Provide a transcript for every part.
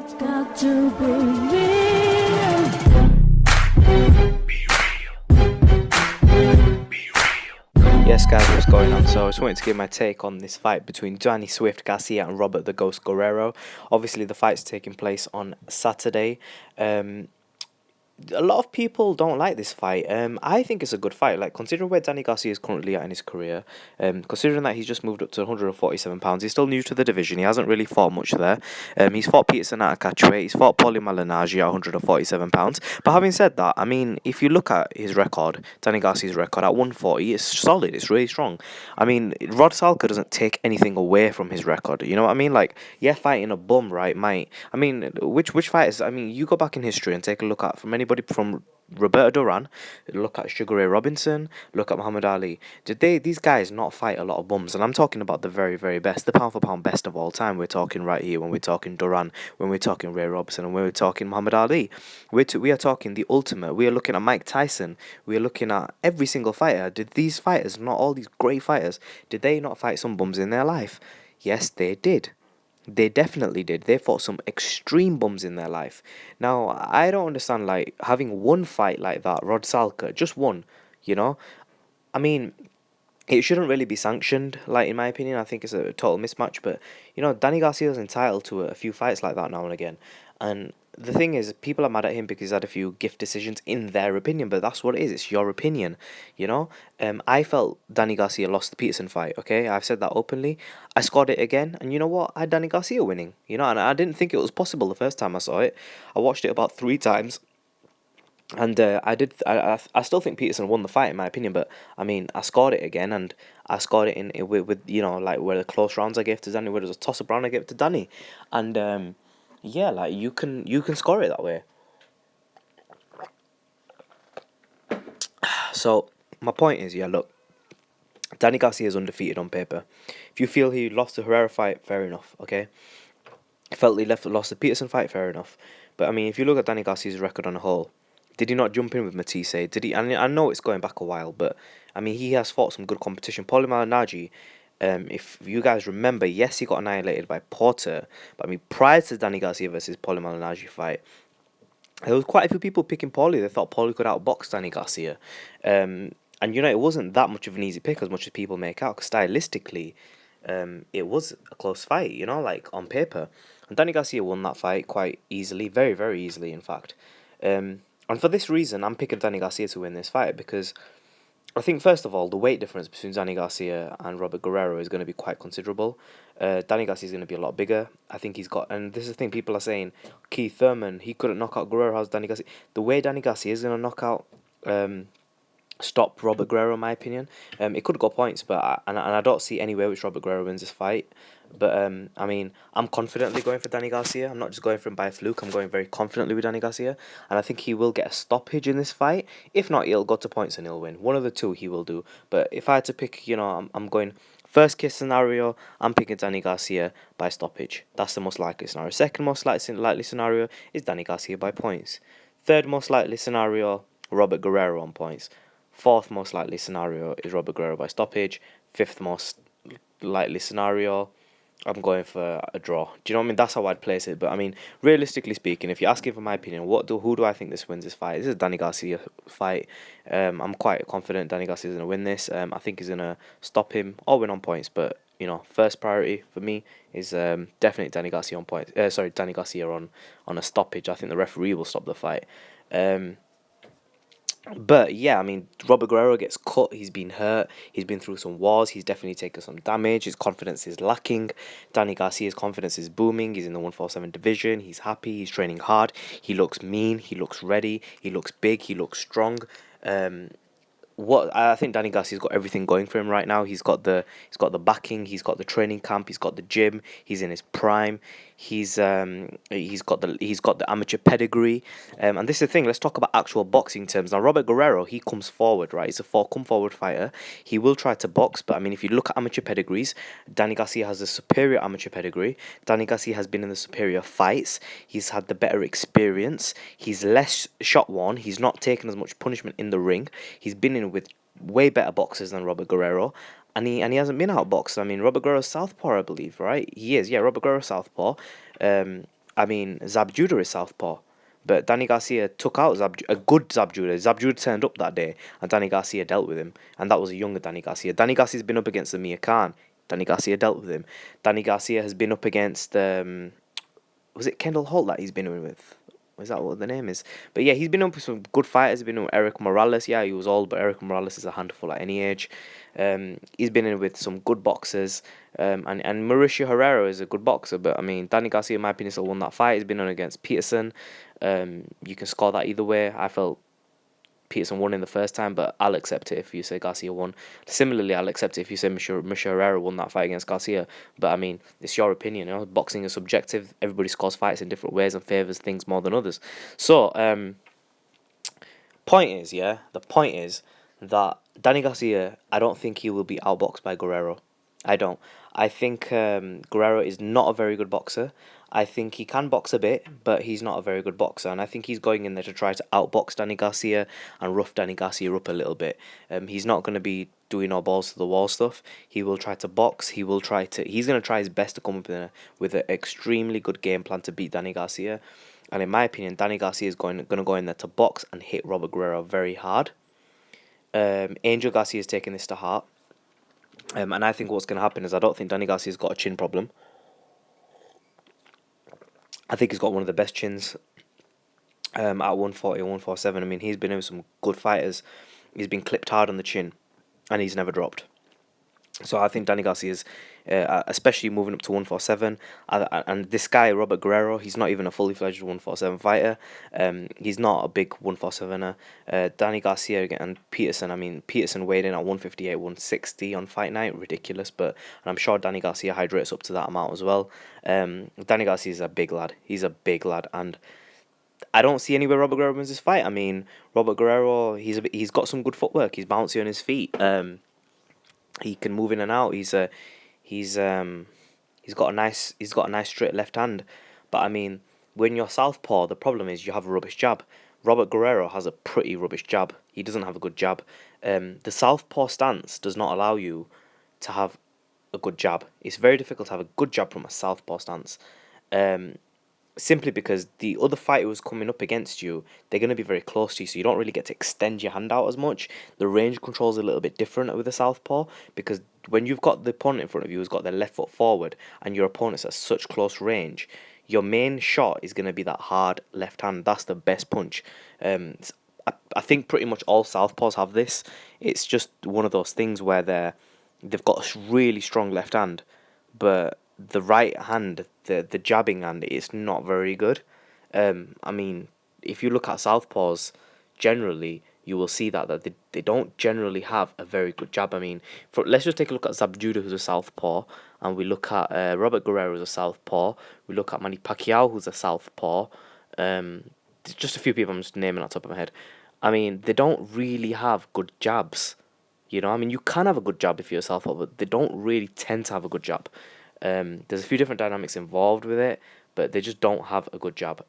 Got to be real. Yes, guys, what's going on? So I just wanted to give my take on this fight between Danny Swift, Garcia, and Robert the Ghost Guerrero. Obviously, the fight's taking place on Saturday. A lot of people don't like this fight. I think it's a good fight. Like, considering where Danny Garcia is currently at in his career, considering that he's just moved up to 147 pounds, he's still new to the division. He hasn't really fought much there. He's fought Peterson at a catchweight. He's fought Paulie Malignaggi at 147 pounds. But having said that, I mean, if you look at his record, Danny Garcia's record at 140, it's solid. It's really strong. I mean, Rod Salka doesn't take anything away from his record. You know what I mean? Like, yeah, fighting a bum, right? Might. I mean, which fighters? I mean, you go back in history and take a look at from anybody from Roberto Duran, look at Sugar Ray Robinson, look at Muhammad Ali. Did these guys not fight a lot of bums? And I'm talking about the very, very best, the pound for pound best of all time. We're talking right here when we're talking Duran, when we're talking Ray Robinson, and when we're talking Muhammad Ali. We are talking the ultimate. We are looking at Mike Tyson. We are looking at every single fighter. Did these fighters, not all these great fighters, did they not fight some bums in their life? Yes, they did. They definitely did. They fought some extreme bums in their life. Now, I don't understand, like, having one fight like that, Rod Salka, just one, you know? I mean, it shouldn't really be sanctioned, like, in my opinion. I think it's a total mismatch, but, you know, Danny Garcia's entitled to a few fights like that now and again. And the thing is, people are mad at him because he's had a few gift decisions in their opinion, but that's what it is. It's your opinion, you know? I felt Danny Garcia lost the Peterson fight, okay? I've said that openly. I scored it again, and you know what? I had Danny Garcia winning, you know? And I didn't think it was possible the first time I saw it. I watched it about 3 times. And I still think Peterson won the fight in my opinion, but I mean I scored it again, and I scored it in with you know, like, where the close rounds I gave to Danny, where there was a toss up round I gave to Danny, and yeah, like, you can score it that way. So my point is, yeah, look, Danny Garcia is undefeated on paper. If you feel he lost the Herrera fight, fair enough, okay. Felt he lost the Peterson fight, fair enough. But I mean, if you look at Danny Garcia's record on a whole, did he not jump in with Matisse? Did he? I know it's going back a while, but I mean, he has fought some good competition. Paulie Malignaggi, if you guys remember, yes, he got annihilated by Porter, but I mean, prior to Danny Garcia versus Paulie Malignaggi fight, there was quite a few people picking Paulie. They thought Paulie could outbox Danny Garcia. And you know, it wasn't that much of an easy pick as much as people make out, because stylistically, it was a close fight, you know, like, on paper. And Danny Garcia won that fight quite easily, very, very easily, in fact. And for this reason, I'm picking Danny Garcia to win this fight, because I think, first of all, the weight difference between Danny Garcia and Robert Guerrero is going to be quite considerable. Danny Garcia is going to be a lot bigger. I think he's got, and this is the thing, people are saying, Keith Thurman, he couldn't knock out Guerrero, how's Danny Garcia? The way Danny Garcia is going to knock out, stop Robert Guerrero, in my opinion. It could go points, but I don't see any way which Robert Guerrero wins this fight. But I mean, I'm confidently going for Danny Garcia. I'm not just going for him by fluke. I'm going very confidently with Danny Garcia, and I think he will get a stoppage in this fight. If not, he'll go to points and he'll win. One of the two he will do. But if I had to pick, you know, I'm going first case scenario. I'm picking Danny Garcia by stoppage. That's the most likely scenario. Second most likely scenario is Danny Garcia by points. Third most likely scenario, Robert Guerrero on points. Fourth most likely scenario is Robert Guerrero by stoppage. Fifth most likely scenario, I'm going for a draw. Do you know what I mean? That's how I'd place it. But I mean, realistically speaking, if you're asking for my opinion, who do I think this wins this fight? This is a Danny Garcia fight. I'm quite confident Danny Garcia is going to win this. I think he's going to stop him or win on points. But you know, first priority for me is definitely Danny Garcia on points. Danny Garcia on a stoppage. I think the referee will stop the fight. But yeah, I mean, Robert Guerrero gets cut. He's been hurt. He's been through some wars. He's definitely taken some damage. His confidence is lacking. Danny Garcia's confidence is booming. He's in the 147 division. He's happy. He's training hard. He looks mean. He looks ready. He looks big. He looks strong. What I think Danny Garcia's got everything going for him right now. He's got the backing. He's got the training camp. He's got the gym. He's in his prime. He's got the amateur pedigree. And this is the thing. Let's talk about actual boxing terms. Now, Robert Guerrero, he comes forward, right? He's a come forward fighter. He will try to box, but I mean, if you look at amateur pedigrees, Danny Garcia has a superior amateur pedigree. Danny Garcia has been in the superior fights. He's had the better experience. He's less shot worn. He's not taken as much punishment in the ring. He's been in with way better boxers than Robert Guerrero. And he hasn't been outboxed. I mean, Robert Guerrero's southpaw, I believe, right? He is, yeah, Robert Guerrero's southpaw. I mean, Zab Judah is southpaw. But Danny Garcia took out a good Zab Judah. Zab Judah turned up that day, and Danny Garcia dealt with him. And that was a younger Danny Garcia. Danny Garcia's been up against Amir Khan. Danny Garcia dealt with him. Danny Garcia has been up against was it Kendall Holt that he's been in with? Is that what the name is? But yeah, he's been up with some good fighters. He's been with Eric Morales. Yeah, he was old, but Eric Morales is a handful at any age. He's been in with some good boxers. And Mauricio Herrera is a good boxer. But I mean, Danny Garcia, in my opinion, still won that fight. He's been on against Peterson. You can score that either way. I felt Peterson won in the first time, but I'll accept it if you say Garcia won. Similarly, I'll accept it if you say Michel Herrera won that fight against Garcia. But I mean, it's your opinion. You know, boxing is subjective. Everybody scores fights in different ways and favors things more than others. So, the point is that Danny Garcia, I don't think he will be outboxed by Guerrero. I don't. I think Guerrero is not a very good boxer. I think he can box a bit, but he's not a very good boxer. And I think he's going in there to try to outbox Danny Garcia and rough Danny Garcia up a little bit. He's not going to be doing all balls to the wall stuff. He will try to box. He's going to try his best to come up with an extremely good game plan to beat Danny Garcia. And in my opinion, Danny Garcia is going to go in there to box and hit Robert Guerrero very hard. Angel Garcia is taking this to heart. And I think what's going to happen is I don't think Danny Garcia's got a chin problem. I think he's got one of the best chins at 140, 147. I mean, he's been in with some good fighters. He's been clipped hard on the chin, and he's never dropped. So I think Danny Garcia's, especially moving up to 147, and this guy, Robert Guerrero, he's not even a fully fledged 147 fighter. He's not a big 147er. Danny Garcia and Peterson, I mean, Peterson weighed in at 158, 160 on fight night, ridiculous, and I'm sure Danny Garcia hydrates up to that amount as well. Danny Garcia is a big lad. He's a big lad, and I don't see anywhere Robert Guerrero wins this fight. I mean, Robert Guerrero, he's got some good footwork. He's bouncy on his feet. He can move in and out. He's got a nice straight left hand. But I mean, when you're southpaw, the problem is you have a rubbish jab. Robert Guerrero has a pretty rubbish jab. He doesn't have a good jab. The southpaw stance does not allow you to have a good jab. It's very difficult to have a good jab from a southpaw stance. Simply because the other fighter who's coming up against you, they're going to be very close to you, so you don't really get to extend your hand out as much. The range control is a little bit different with the southpaw, because when you've got the opponent in front of you who's got their left foot forward, and your opponent's at such close range, your main shot is going to be that hard left hand. That's the best punch. I think pretty much all southpaws have this. It's just one of those things where they've got a really strong left hand, but the right hand, the jabbing hand, is not very good. I mean, if you look at southpaws, generally, you will see that they don't generally have a very good jab. I mean, let's just take a look at Zab Judah, who's a southpaw, and we look at Robert Guerrero, who's a southpaw. We look at Manny Pacquiao, who's a southpaw. Just a few people I'm just naming on top of my head. I mean, they don't really have good jabs. You know, I mean, you can have a good jab if you're a southpaw, but they don't really tend to have a good jab. There's a few different dynamics involved with it, but they just don't have a good jab.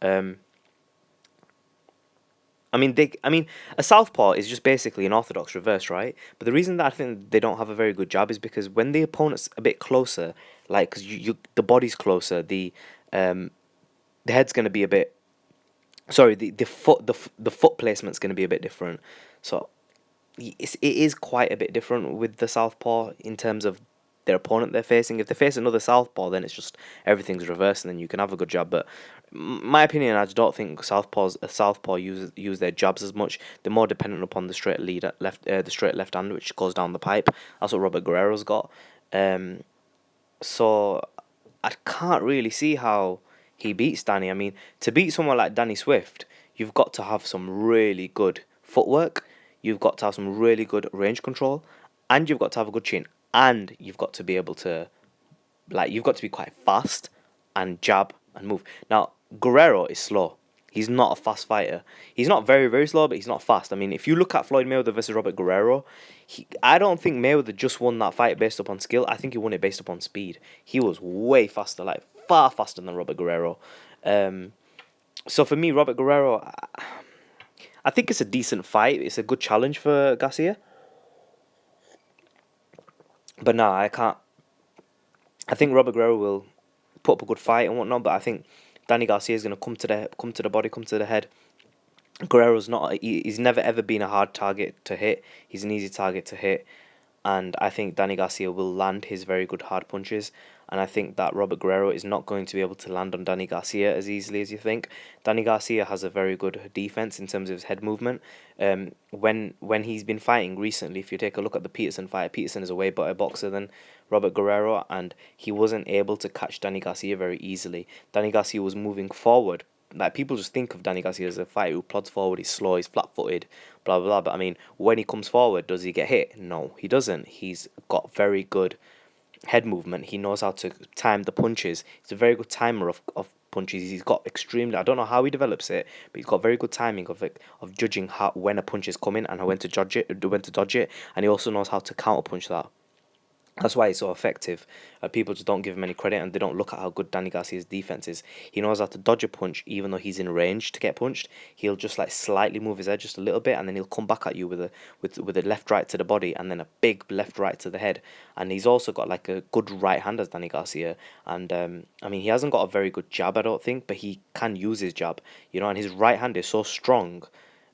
I mean, a southpaw is just basically an orthodox reverse, right? But the reason that I think they don't have a very good jab is because when the opponent's a bit closer, like, because the body's closer, the head's going to be a bit. Sorry, the foot placement's going to be a bit different. So it is quite a bit different with the southpaw in terms of their opponent they're facing. If they face another southpaw, then it's just everything's reversed, and then you can have a good jab. But my opinion, I just don't think southpaw use their jabs as much. They're more dependent upon the straight left hand, which goes down the pipe. That's what Robert Guerrero's got. So I can't really see how he beats Danny. I mean, to beat someone like Danny Swift, you've got to have some really good footwork. You've got to have some really good range control, and you've got to have a good chin. And you've got to be able to, you've got to be quite fast and jab and move. Now, Guerrero is slow. He's not a fast fighter. He's not very, very slow, but he's not fast. I mean, if you look at Floyd Mayweather versus Robert Guerrero, I don't think Mayweather just won that fight based upon skill. I think he won it based upon speed. He was way faster, far faster than Robert Guerrero. So for me, Robert Guerrero, I think it's a decent fight. It's a good challenge for Garcia. But no, I can't. I think Robert Guerrero will put up a good fight and whatnot, but I think Danny Garcia is going to come to the body, come to the head. Guerrero's not. He's never ever been a hard target to hit. He's an easy target to hit, and I think Danny Garcia will land his very good hard punches. And I think that Robert Guerrero is not going to be able to land on Danny Garcia as easily as you think. Danny Garcia has a very good defense in terms of his head movement. When he's been fighting recently, if you take a look at the Peterson fight, Peterson is a way better boxer than Robert Guerrero, and he wasn't able to catch Danny Garcia very easily. Danny Garcia was moving forward. Like, people just think of Danny Garcia as a fighter who plods forward, he's slow, he's flat-footed, blah, blah, blah. But, I mean, when he comes forward, does he get hit? No, he doesn't. He's got very good head movement. He knows how to time the punches. He's a very good timer of punches. He's got extremely, I don't know how he develops it, but he's got very good timing of judging how, when a punch is coming and when to dodge it. And he also knows how to counter punch that. That's why he's so effective. People just don't give him any credit, and they don't look at how good Danny Garcia's defense is. He knows how to dodge a punch even though he's in range to get punched. He'll just like slightly move his head just a little bit, and then he'll come back at you with a left right to the body, and then a big left right to the head. And he's also got like a good right hand as Danny Garcia. And I mean, he hasn't got a very good jab, I don't think, but he can use his jab. And his right hand is so strong.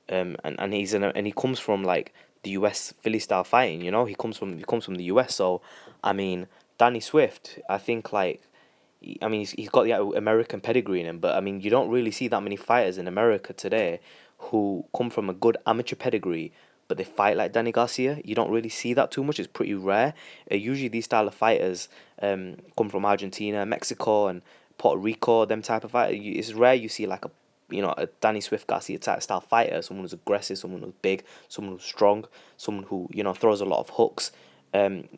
And he comes from like the US Philly style fighting. He comes from the US. So I mean, Danny Swift, I think he's got the American pedigree in him, but I mean, you don't really see that many fighters in America today who come from a good amateur pedigree, but they fight like Danny Garcia. You don't really see that too much. It's pretty rare. Usually these style of fighters come from Argentina, Mexico, and Puerto Rico. Them type of fighters. It's rare you see like a Danny Swift Garcia type style fighter, someone who's aggressive, someone who's big, someone who's strong, someone who throws a lot of hooks.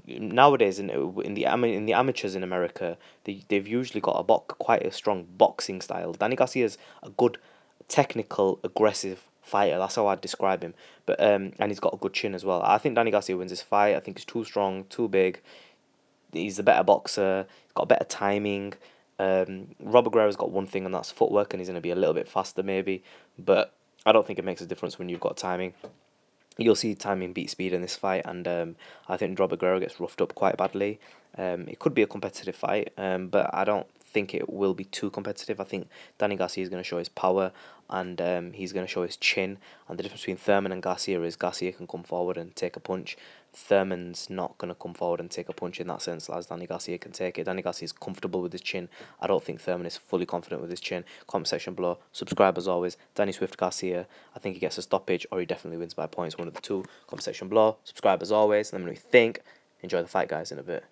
Nowadays in the amateurs in America, they've usually got quite a strong boxing style. Danny Garcia is a good technical, aggressive fighter. That's how I'd describe him. But and he's got a good chin as well. I think Danny Garcia wins this fight. I think he's too strong, too big. He's the better boxer. He's got better timing. Robert Guerrero's got one thing, and that's footwork, and he's going to be a little bit faster maybe, but I don't think it makes a difference when you've got timing. You'll see timing beat speed in this fight, and I think Robert Guerrero gets roughed up quite badly. It could be a competitive fight, but I don't think it will be too competitive. I think Danny Garcia is going to show his power, and he's going to show his chin. And the difference between Thurman and Garcia is Garcia can come forward and take a punch. Thurman's not going to come forward and take a punch in that sense, as Danny Garcia can take it. Danny Garcia is comfortable with his chin. I don't think Thurman is fully confident with his chin. Comment section below. Subscribe as always. Danny Swift Garcia. I think he gets a stoppage, or he definitely wins by points. One of the two. Comment section below. Subscribe as always. Let me know what you think. Enjoy the fight, guys, in a bit.